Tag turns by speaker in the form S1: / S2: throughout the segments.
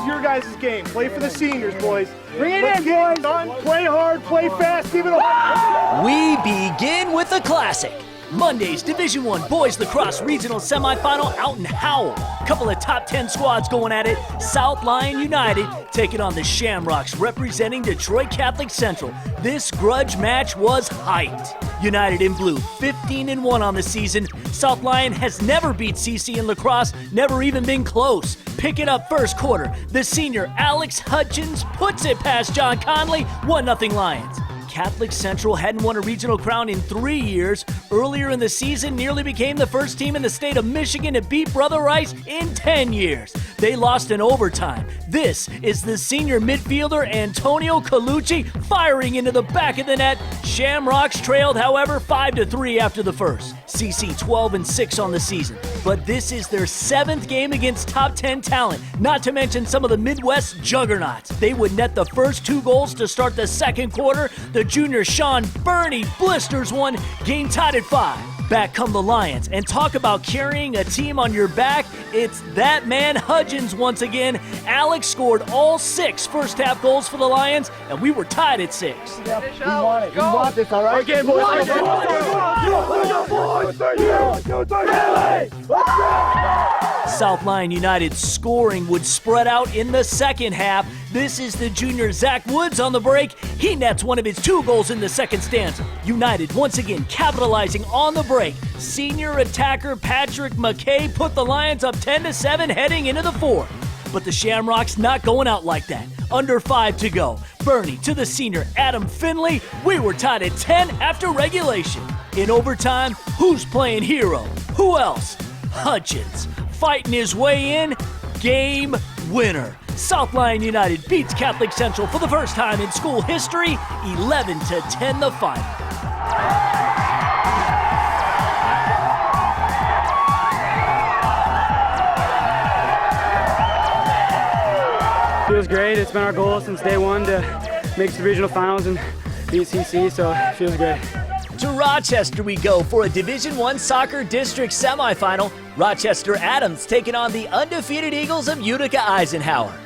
S1: is your guys' game. Play for the seniors, boys.
S2: Bring it
S1: Let's
S2: in,
S1: get
S2: boys.
S1: it done. Play hard, play fast, keep it up.
S3: We begin with the classic. Monday's Division I Boys Lacrosse Regional Semifinal out in Howell. Couple of top 10 squads going at it. South Lyon United taking on the Shamrocks representing Detroit Catholic Central. This grudge match was hyped. United in blue, 15-1 on the season. South Lyon has never beat CC in lacrosse, never even been close. Picking up first quarter, the senior Alex Hutchins puts it past John Conley, 1-0 Lions. Catholic Central hadn't won a regional crown in 3 years. Earlier in the season, nearly became the first team in the state of Michigan to beat Brother Rice in 10 years. They lost in overtime. This is the senior midfielder Antonio Colucci firing into the back of the net. Shamrocks trailed, however, 5-3 after the first. CC 12-6 on the season. But this is their 7th game against top 10 talent, not to mention some of the Midwest juggernauts. They would net the first 2 goals to start the second quarter. The junior Sean Burney blisters one, game tied at 5. Back come the Lions, and talk about carrying a team on your back. It's that man Hutchins once again. Alex scored all 6 first half goals for the Lions, and we were tied at 6.
S2: We want it. We want this, all right?
S1: Again, boys.
S3: South Lyon United scoring would spread out in the second half. This is the junior Zach Woods on the break. He nets one of his 2 goals in the second stanza. United once again capitalizing on the break. Senior attacker Patrick McKay put the Lions up 10-7 heading into the 4th. But the Shamrocks not going out like that. Under 5 to go. Burney to the senior Adam Finley. We were tied at 10 after regulation. In overtime, who's playing hero? Who else? Hutchins. Fighting his way in, game winner. South Lyon United beats Catholic Central for the first time in school history, 11-10 the final.
S2: Feels great. It's been our goal since day one to make it to the regional finals and beat CC, so it feels great.
S3: To Rochester we go for a Division I Soccer District semifinal. Rochester Adams taking on the undefeated Eagles of Utica Eisenhower.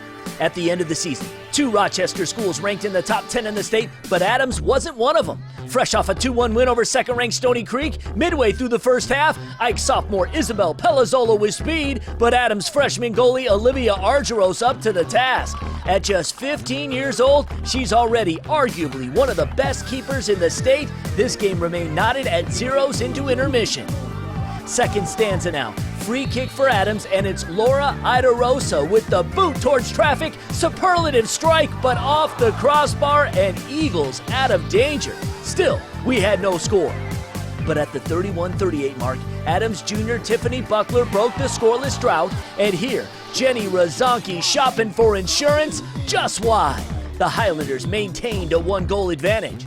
S3: At the end of the season, 2 Rochester schools ranked in the top 10 in the state, but Adams wasn't one of them. Fresh off a 2-1 win over second-ranked Stony Creek, midway through the first half, Ike sophomore Isabel Pelazzola with speed, but Adams freshman goalie Olivia Argeros up to the task. At just 15 years old, she's already arguably one of the best keepers in the state. This game remained knotted at 0s into intermission. Second stanza now. Free kick for Adams, and it's Laura Idarosa with the boot towards traffic. Superlative strike, but off the crossbar, and Eagles out of danger. Still, we had no score. But at the 31-38 mark, Adams Jr. Tiffany Buckler broke the scoreless drought, and here, Jenny Razonki shopping for insurance just wide. The Highlanders maintained a 1-goal advantage.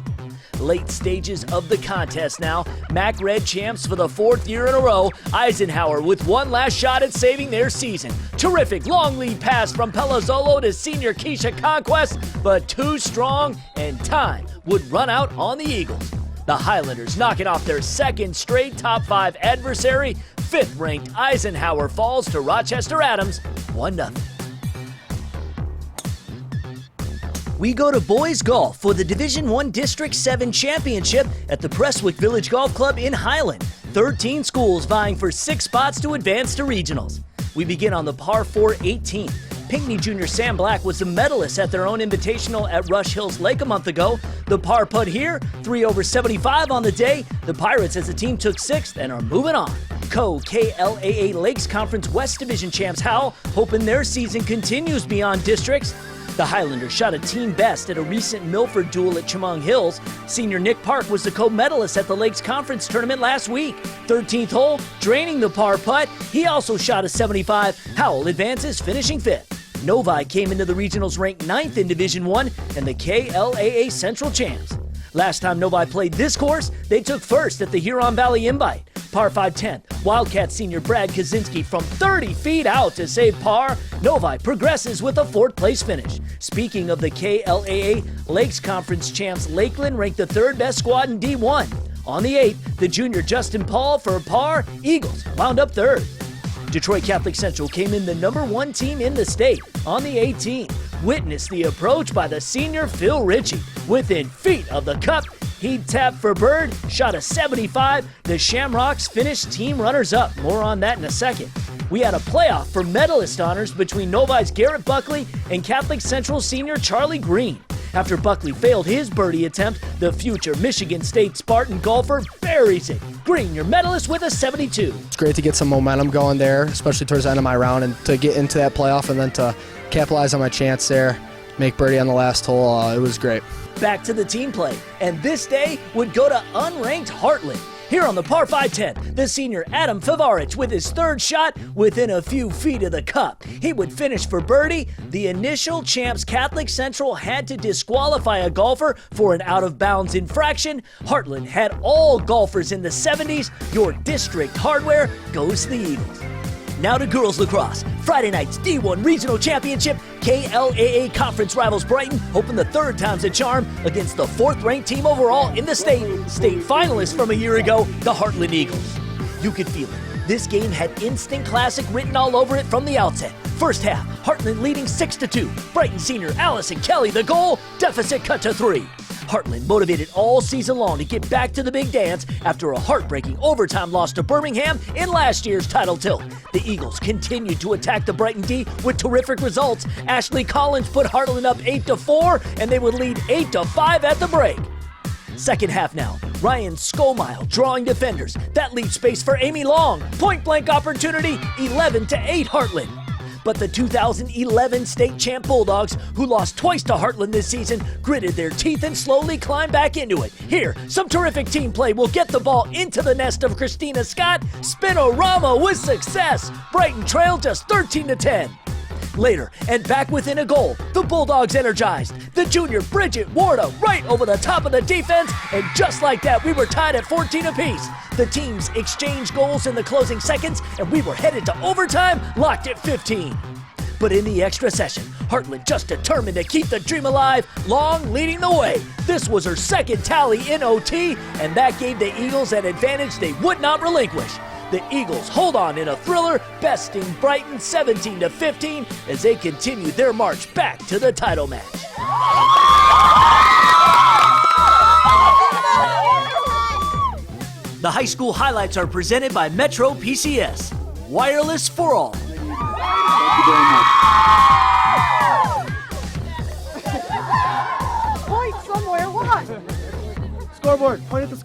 S3: Late stages of the contest now. MAC Red champs for the 4th year in a row. Eisenhower with one last shot at saving their season. Terrific long lead pass from Pelazzolo to senior Keisha Conquest, but too strong and time would run out on the Eagles. The Highlanders knocking off their 2nd straight top 5 adversary. 5th ranked Eisenhower falls to Rochester Adams 1-0. We go to boys golf for the Division I District 7 Championship at the Prestwick Village Golf Club in Highland. 13 schools vying for 6 spots to advance to regionals. We begin on the par 4 18th. Pinckney junior Sam Black was the medalist at their own invitational at Rush Hills Lake a month ago. The par putt here, 3 over 75 on the day. The Pirates as a team took 6th and are moving on. KLAA Lakes Conference West Division champs Howell hoping their season continues beyond districts. The Highlanders shot a team best at a recent Milford duel at Chemung Hills. Senior Nick Park was the co-medalist at the Lakes Conference tournament last week. 13th hole, draining the par putt. He also shot a 75. Howell advances, finishing 5th. Novi came into the regionals ranked 9th in Division I and the KLAA Central champs. Last time Novi played this course, they took 1st at the Huron Valley Invite. Par 5 10th, Wildcat senior Brad Kaczynski from 30 feet out to save par. Novi progresses with a 4th place finish. Speaking of the KLAA Lakes Conference champs, Lakeland ranked the 3rd best squad in D1. On the 8th, the junior Justin Paul for par. Eagles wound up 3rd. Detroit Catholic Central came in the #1 team in the state on the 18th. Witness the approach by the senior Phil Ritchie. Within feet of the cup, he tapped for Bird, shot a 75. The Shamrocks finished team runners-up. More on that in a second. We had a playoff for medalist honors between Novi's Garrett Buckley and Catholic Central senior Charlie Green. After Buckley failed his birdie attempt, the future Michigan State Spartan golfer buries it. Green, your medalist, with a 72.
S4: It's great to get some momentum going there, especially towards the end of my round, and to get into that playoff and then to capitalize on my chance there, make birdie on the last hole. It was great.
S3: Back to the team play, and this day would go to unranked Heartland. Here on the par 5-10, the senior Adam Favarich with his third shot within a few feet of the cup. He would finish for birdie. The initial CHAMPS Catholic Central had to disqualify a golfer for an out-of-bounds infraction. Heartland had all golfers in the 70s. Your district hardware goes to the Eagles. Now to girls lacrosse. Friday night's D1 Regional Championship. KLAA Conference rivals Brighton, hoping the third time's a charm against the 4th-ranked team overall in the state finalists from a year ago, the Heartland Eagles. You could feel it. This game had instant classic written all over it from the outset. First half, Heartland leading 6-2. Brighton senior Allison Kelly the goal, deficit cut to 3. Heartland motivated all season long to get back to the big dance after a heartbreaking overtime loss to Birmingham in last year's title tilt. The Eagles continued to attack the Brighton D with terrific results. Ashley Collins put Heartland up 8-4, and they would lead 8-5 at the break. Second half now, Ryan Skomile drawing defenders. That leaves space for Amy Long. Point blank opportunity, 11-8 Heartland. But the 2011 state champ Bulldogs, who lost twice to Heartland this season, gritted their teeth and slowly climbed back into it. Here, some terrific team play will get the ball into the nest of Christina Scott. Spinorama with success. Brighton trailed just 13-10. Later, and back within a goal, the Bulldogs energized. The junior Bridget Warda right over the top of the defense, and just like that, we were tied at 14 apiece. The teams exchanged goals in the closing seconds, and we were headed to overtime, locked at 15. But in the extra session, Heartland just determined to keep the dream alive, Long leading the way. This was her second tally in OT, and that gave the Eagles an advantage they would not relinquish. The Eagles hold on in a thriller, besting Brighton 17-15 as they continue their march back to the title match. The high school highlights are presented by Metro PCS. Wireless for all.
S5: Thank you very much.
S1: Point somewhere, what? Scoreboard, point at the